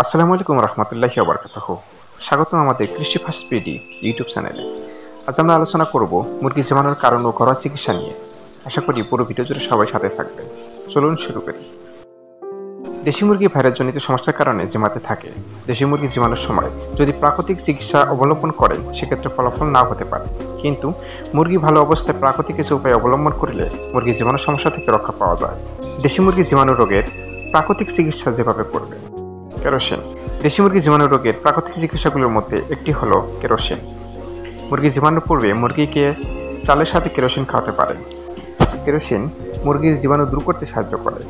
আসসালামু আলাইকুম রহমতুল্লাহি ওয়া বারাকাতুহু। স্বাগতম আমাদের কৃষি ফার্স্ট পিডি ইউটিউব চ্যানেলে। আজ আমরা আলোচনা করব মুরগি জমানোর কারণ ও ঘরোয়া চিকিৎসা নিয়ে। আশা করি পুরো ভিডিও জুড়ে সবাই সাথে থাকবেন। চলুন শুরু করি। দেশি মুরগি ভাইরাসজনিত সমস্যার কারণে জিমাতে থাকে। দেশি মুরগি জিমানোর সময় যদি প্রাকৃতিক চিকিৎসা অবলম্বন করেন সেক্ষেত্রে ফলাফল নাও হতে পারে, কিন্তু মুরগি ভালো অবস্থায় প্রাকৃতিক কিছু উপায় অবলম্বন করলে মুরগি জীবাণু সমস্যা থেকে রক্ষা পাওয়া যায়। দেশি মুরগি জীবাণু রোগের প্রাকৃতিক চিকিৎসা যেভাবে করবেন। কেরোসিন। দেশি মুরগি জীবাণু রোগের প্রাকৃতিক চিকিৎসাগুলোর মধ্যে একটি হলো কেরোসিন। মুরগি জীবাণুর পূর্বে মুরগিকে চালের সাথে কেরোসিন খাওয়াতে পারেন। কেরোসিন মুরগির জীবাণু দূর করতে সাহায্য করে।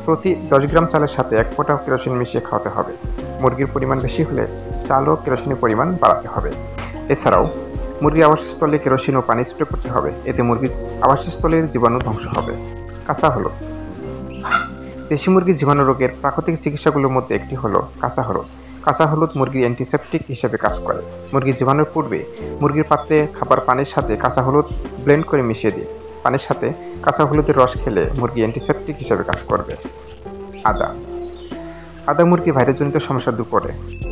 প্রতি 10 গ্রাম চালের সাথে 1 ফোঁটা কেরোসিন মিশিয়ে খাওয়াতে হবে। মুরগির পরিমাণ বেশি হলে চাল ও কেরোসিনের পরিমাণ বাড়াতে হবে। এছাড়াও মুরগির আবাসস্থলে কেরোসিন ও পানি স্প্রে করতে হবে, এতে মুরগির আবাসস্থলের জীবাণু ধ্বংস হবে। কাঁচা হলুদ। দেশি মুরগির জীবাণু রোগের প্রাকৃতিক চিকিৎসাগুলোর মধ্যে একটি হলো কাঁচা হলুদ। কাঁচা হলুদ মুরগির অ্যান্টিসেপটিক হিসেবে কাজ করে। মুরগির জীবাণুর পূর্বে মুরগির পাত্রে খাবার পানির সাথে কাঁচা হলুদ ব্লেন্ড করে মিশিয়ে দিন। পানির সাথে কাঁচা হলুদের রস খেলে মুরগি অ্যান্টিসেপটিক হিসেবে কাজ করবে। আদা। আদা মুরগি ভাইরাসজনিত সমস্যা দূর করে।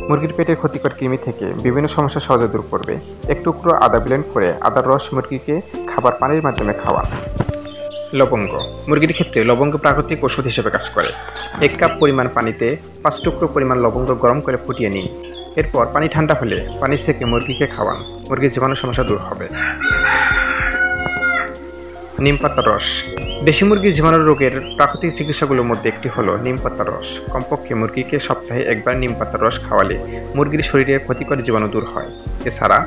মুরগির পেটের ক্ষতিকর কৃমি থেকে বিভিন্ন সমস্যা সহজে দূর করবে। এক টুকরো আদা ব্লেন্ড করে আদার রস মুরগিকে খাবার পানির মাধ্যমে খাওয়ান। লবঙ্গ। মুরগির ক্ষেত্রে লবঙ্গ প্রাকৃতিক ওষুধ হিসেবে কাজ করে। 1 কাপ পরিমাণ পানিতে 5 টুকরো পরিমাণ লবঙ্গ গরম করে ফুটিয়ে নিন। এরপর পানি ঠান্ডা হলে পানি থেকে মুরগিকে খাওয়ান। মুরগির জীবাণু সমস্যা দূর হবে। নিম পাতার রস। দেশি মুরগির জীবাণু রোগের প্রাকৃতিক চিকিৎসাগুলোর মধ্যে একটি হলো নিম পাতার রস। কমপক্ষে মুরগিকে সপ্তাহে 1 বার নিম পাতার রস খাওয়ালে মুরগির শরীরে ক্ষতিকর জীবাণু দূর হয়। এছাড়া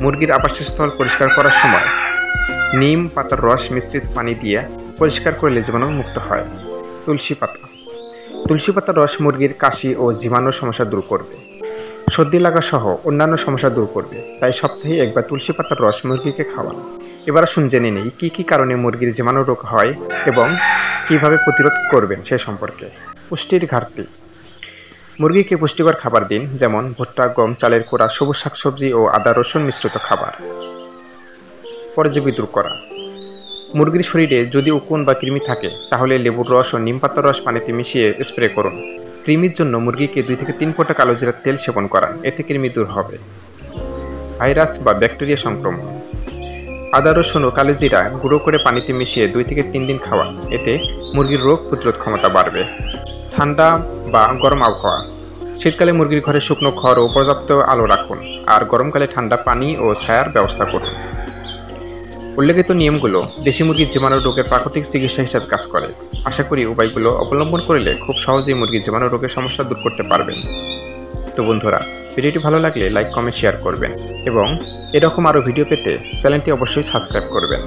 মুরগির আবাসস্থল পরিষ্কার করার সময় নিম পাতার রস মিশ্রিত পানি দিয়ে পরিষ্কার করলে জীবাণু মুক্ত হয়। তুলসী পাতা। তুলসী পাতার রস মুরগির কাশি ও জীবাণুর সমস্যা দূর করবে। সর্দি লাগা সহ অন্যান্য সমস্যা দূর করবে। তাই সপ্তাহে 1 বার তুলসী পাতার রস মুরগিকে খাওয়ান। এবার আসুন জেনে নেই কি কারণে মুরগির জীবাণু রোগ হয় এবং কিভাবে প্রতিরোধ করবেন সে সম্পর্কে। পুষ্টির ঘাটতি। মুরগিকে পুষ্টিকর খাবার দিন, যেমন ভুট্টা, গম, চালের কোড়া, সবুজ শাকসবজি ও আদা রসুন মিশ্রিত খাবার। পরজীবী দূর করা। মুরগির শরীরে যদি উকুন বা কৃমি থাকে তাহলে লেবুর রস ও নিম পাতার রস পানিতে মিশিয়ে স্প্রে করুন। কৃমির জন্য মুরগিকে 2 থেকে 3 ফোঁটা কালো জিরার তেল সেবন করান, এতে কৃমি দূর হবে। ভাইরাস বা ব্যাকটেরিয়া সংক্রমণ। আদা রসুন ও কালো জিরা গুঁড়ো করে পানিতে মিশিয়ে 2 থেকে 3 দিন খাওয়ান, এতে মুরগির রোগ প্রতিরোধ ক্ষমতা বাড়বে। ঠান্ডা বা গরম আবহাওয়া। শীতকালে মুরগির ঘরে শুকনো খড় ও পর্যাপ্ত আলো রাখুন, আর গরমকালে ঠান্ডা পানি ও ছায়ার ব্যবস্থা করুন। উল্লেখিত নিয়মগুলো দেশি মুরগির জীবাণু রোগের প্রাকৃতিক চিকিৎসা হিসেবে কাজ করে। আশা করি উপায়গুলো অবলম্বন করলে খুব সহজেই মুরগির জীবাণু রোগের সমস্যা দূর করতে পারবেন। তো বন্ধুরা, ভিডিওটি ভালো লাগলে লাইক, কমেন্ট, শেয়ার করবেন এবং এরকম আরও ভিডিও পেতে চ্যানেলটি অবশ্যই সাবস্ক্রাইব করবেন।